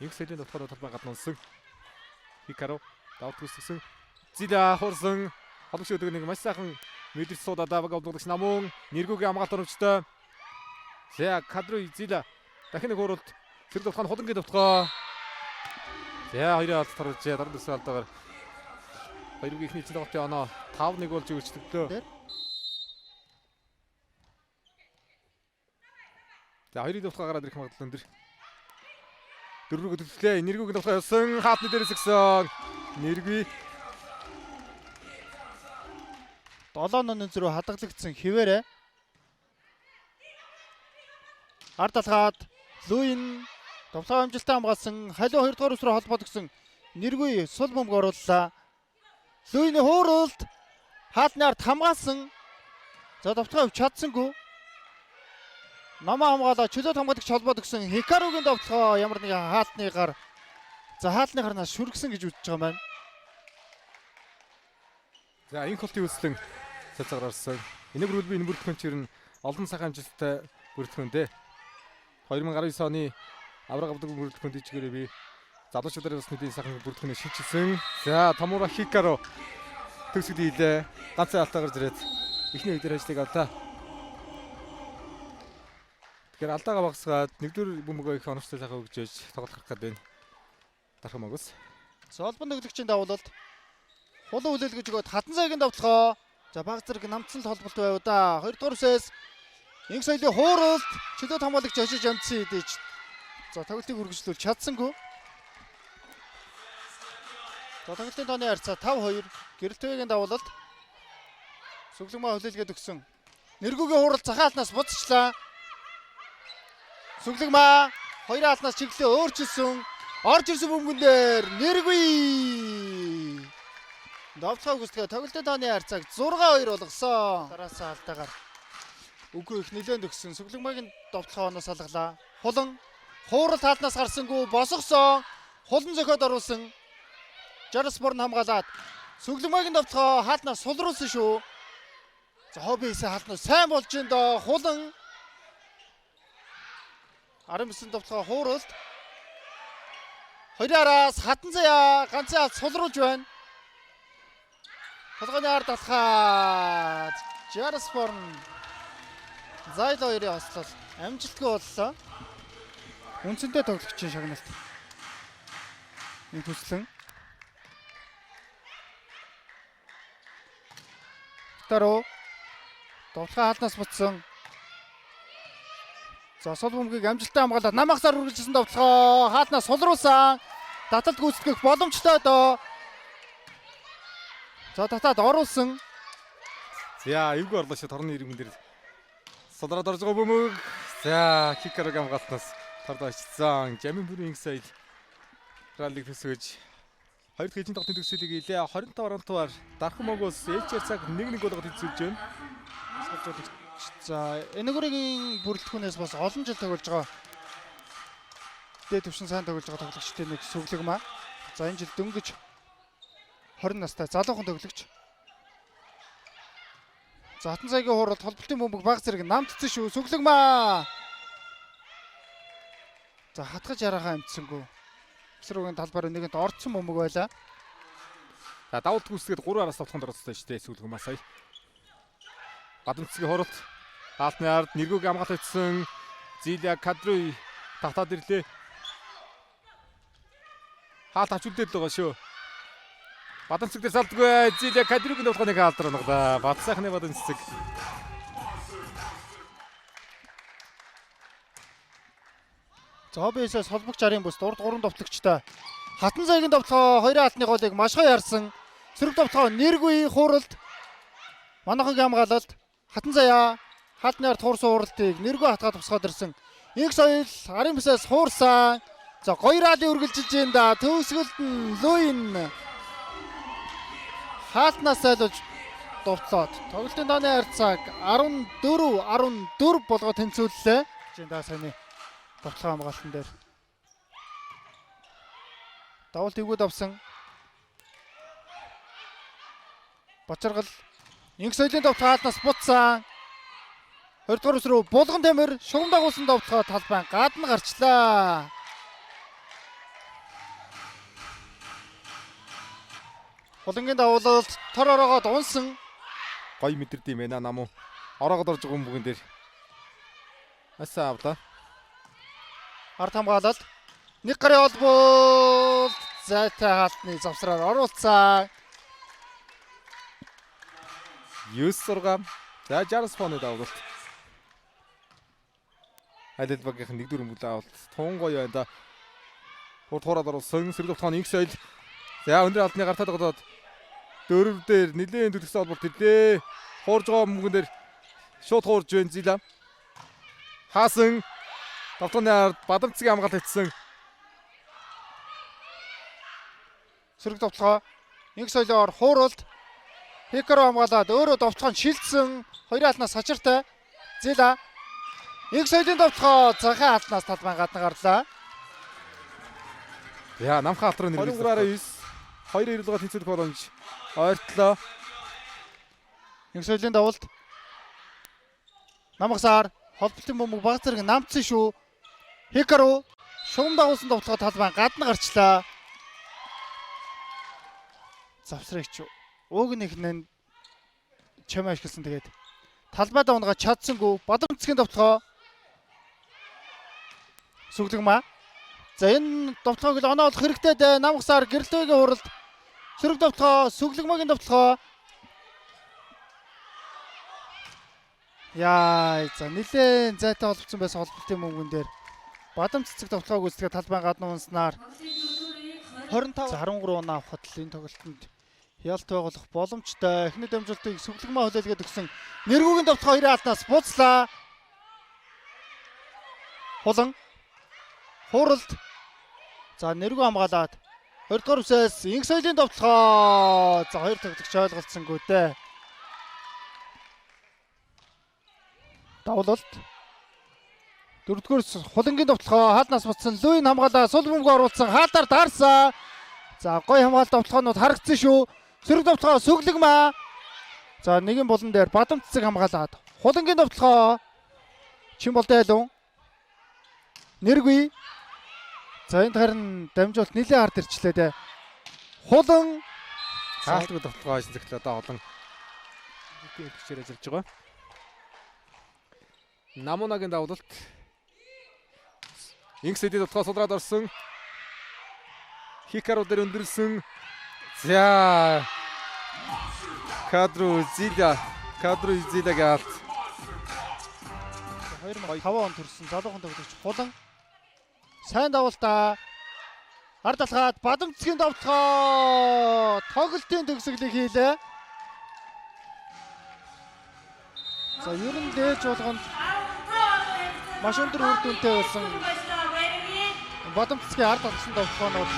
Инх соёлын дотоод талбай гаднуулсан. Хикаро давт хүссэн. Зила хорсон холбогч өдөг нэг маш сайхан мэдэрч суудаад аваг авдагч намун нэргүүгийн хамгаалт оромжтой. За кадрой зила дахин нэг хуралд зэрэг давтахын хулангийн давтгаа. За хоёрын алд тарж дараа дэсээ алдагаар хоёрын ихний эцэг давтын оноо 5-1 болж өөрчлөгдлөө. За хоёрын давтгаа гараад ирэх магадлал өндөр. Дөрвөг төлөвлөө. Нэргүүгийн давтгаа явсан. Хаатны дээрээс гисэн. Нэргүй 7-4 хадгалагдсан хിവэрэ. Ард талхаад Луин давтгаа амжилттай хамгаалсан. Халиу 2 дугаар үсрээ холбогдсон. Нэргүй сул бөмбөг орууллаа. Луины хууралт хаатны ард хамгаалсан. За давтгаа авч чадсангүй. Намаа хамгаалаа чөлөөт хамгаалагч холбогдсон. Хикаругийн давтгаа ямар нэгэн хаалтны гар. За хаалтны гарнаас шүргсэн гэж үзэж байгаа маань. За энэ холтын үслэн цацаар орсон. Энэ бүрэлдэхүүн энэ бүрэлдэхүүн чинь олон сайхан амжилттай бүрэлдэхүүн дээ. 2019 оны авраг авдаг бүрэлдэхүүн дэжгээрээ би залуучуудаар бас мэдээ сайхан бүрэлдэхүүнээ шинжилсэн. За Томура Хикаро төгсгөл хийлээ. Ганцхан алтаа гарч ирээд эхний үеэр ажлыг авлаа. Тэгэхээр алдаагаа багасгаад нэгдүгээр бөмбөгөө их оновчтой сайхан өгж ээж тоглох гарах гэдэг. Дархан Монгос. Солбон төглөгчийн давуулалт хулуу хүлээлгэж өгөөд хатан цагийн давталгаа. За баг зэрэг намцсан л холболт байв да. 2 дугаар үсээс инх соёлын хууралт чөлөөт хамгаалагч очиж амтсан идэж. За тоглолтыг үргэлжлүүлж чадсангүй. За тоглолтын тооны харьцаа 5-2 гэрэлтвэгийн давуулалт. Сүглэгмаа хүлээлгээд өгсөн. Нэргүүгийн хууралт захаалтнаас буцчлаа. Сүглэгмаа хоёр хаалтнаас чиглэлээ өөрчилсөн. Орж ирсэн бөмбөгөн дээр нэргүй. Давтгаа үгүйсгээ тоглолтын тооны харьцааг 6-2 болгосон. Дараас алдаагаар үгүй их нэлээд өгсөн. Сүглэгмаагийн давтгаа оноос салгалаа. Хулан хууралт хаалтнаас гарсангүй босгосон. Хулан зөхөд оруулсан. Жарспорн хамгаалаад Сүглэгмаагийн давтгаа хаалтнаас сулруулсан шүү. За хоббисэн хаалтнаас сайн болж ин доо. Хулан 19 давтгаа хууралт. Хоёроос хатан заяа ганцхан алт сулруулж байна. Толгойн ард алхаад Жарспорн Зайл хоёрын ослол амжилтгүй боллоо. Үндсэндээ тоглогчийн шагналт. Энэ төслөн Таро давтгаа хаалтнаас буцсан. За сул бөмбөгийг амжилттай хамгаалаад намагсаар үргэлжилсэн давталгаа хаалтнаас сулруулсан. Таталт гүйцэтгэх боломжтой доо. За татаад оруулсан. За эвгүй орлоо шүү торны иргэн дээр сулраад орж байгаа бөмбөг. За Хикарог хамгаалтнаас торд очсон. Жамин бүрийн инх соёл раллиг төсөж хоёр дахь эзэн тоглолтын төгсөлийг хийлээ. 25-аар Дархан Монгос ээлжээр цаг 1-1 болгоод эзэлж байна. За энэгүрийн бүрэлдэхүүнээс бас олон жил тоглож байгаа. Дээд төвшин сайн тоглож байгаа тоглогчтой нэг Сүглэгмаа. За энэ жил дөнгөж 20 настай залуухан тоглогч. За хатан цагийн хууралт холболтын бөмбөг баг зэрэг намтцсан шүү. Сүглэгмаа. За хатгаж ярахаа амтсангүй. Эсрүүгийн талбаар нэгэнт орцсон бөмбөг байлаа. За давалт гүйсгээд 3-араас тавтахын дөрөвтэй шүү дээ Сүглэгмаа сая. Гадамцгийн хуралт хаалтны ард нэргүүг хамгаалж өгсөн Зиля Кадрой татаад ирлээ. Хаалт авч үлдээд л байгаа шүү. Бадамцэг дээр салдгүй Зиля Кадройгийн давтгааныг хаалдар оногдоо. Бат сайхны бадамцэг. За хоббисээс холбогч арын бүс урд 3 давтлагчтай. Хатан цагийн давталгаа хоёрын хаалтны голыг машгаа ярсан. Сөрөг давталгаа нэргүй хууралт. Манайхыг хамгаалалт. Хатан заяа хаалтны ард хуурсан хууралтыг нэргүй хатгаад тусгаад ирсэн. Инх соёл арын бүсээс хуурсан. За гоё ралли үргэлжилж байна да. Төгсгөлд нь Луин хаалтнаас сайлуулж довтлоод тоглолтын тооны харьцааг 14-14 болгоод тэнцвүүллээ. Жинда сайн довтлоо хамгаалтан дээр. Давалт ивгүүд авсан. Бочаргал инх соёлын давталгаа хаалтнаас буцсан. 2 дугаар үс рүү булган тамир шугам дагуулсан давталгаа талбайн гадна гарчлаа. Хулангийн давуулалт тор ороогоод унсан. Гоё мэдэрд юм байна намуу. Ороогод орж байгаа бүгэн дээр. Асаа авлаа. Ард хамгаалалт. Нэг гарын холбоо зайтай хаалтны завсраар оруулсан. 9-6. За 60 фоны давуулалт. Heidelberg-ийн 1-4 бүлээ авалт. Тун гоё байна да. Хурд оруулсан. Сэрэг тоглооны их соёл. За өндөр алтны гартаад голоод дөрөв дээр нэлээд төлөвсөн холболт ирлээ. Хуурж байгаа мөнгөн дээр шууд хуурж байна Зила. Хаасан тоглооны ард Бадамцгийн хамгаалалт хийсэн. Сөрөг товтлогоо нэг соёлоор хууралт. Хикаро хамгаалаад өөрөө товтлогоо шилжсэн. Хоёрын алтнаас сачиртай. Зила. Нэг соёлын товтлогоо захын алтнаас талбайн гадна гарлаа. Яа намхан хатруу нэрвэлсэн. 2 ирэлгээ тэнцвэрх боломж ойртлоо. Нэг соёлын давуулт. Намгасаар холболтын бөмбөг баг зэрэг намцсан шүү. Хикаро шугам дагуулсан товтлогоо талбайн гадна гарчлаа. Завсрагч уг нэхнэн чам ашигласан тэгээд талбай давнгаа чадсангүй Бадамцгийн товтлогоо сүглэгмаа. За энэ товтлогоог л оноолох хэрэгтэй дээ. Намгасаар гэрэлтвэгийн хуралд сөрөг товтлогоо сүглэгмагийн товтлогоо. Яа, за нилээн зайтай холбогдсон байсан холболтын мөнгөн дээр Бадамц цэцэг товтлогоог үзтгээ талбайн гадна унснаар 25 13 оноо авахад л энэ тоглолтод хяалт байгуулах боломжтой. Эхний дамжуултыг сүглэгмаа хүлээлгээд өгсөн нэргүүгийн товтлогоо 2 алтнаас буцлаа. Хулан хууралт. За нэргүү хамгаалаад 2 дугаар үсээс инх соёлын товтлогоо. За 2 тоглогч ойлголцсонгүй дээ. Давуулалт. 4 дугаар хулангийн товтлогоо хаалнаас буцсан Луин хамгаалаа сул бөмбөг оруулсан хаалтаар таарсан. За гой хамгаалалт товтлогоонууд харагдсан шүү. Сөрөг товтлогоо сүглэгмаа. За нэгэн булан дээр Бадамц цэцэг хамгаалаад хулангийн товтлогоо Чимболдайлун нэргүй. За энд харин дамжуулт нэлээд хард ирчлээ дээ. Хулан Хаалтгүй товтлогоо эзэглээ одоо олон хэлбэрээр ажиллаж байгаа. Намунагийн давуулалт. Инксэдийн товтлогоо судраад орсон. Хикаро дээр өндөрсөн. За Кадру Зила гаалт. 2005 он төрсэн залуухан тоглогч Хулан сайн давуултаа ард алхаад Бадамцгийн товтлогоо тоглолтын төгсгөлийг хийлээ. За ер нь дээж болгонд маш өндөр үр дүнтэй байсан Бадамцгийн ард алхсан товтлогоонууд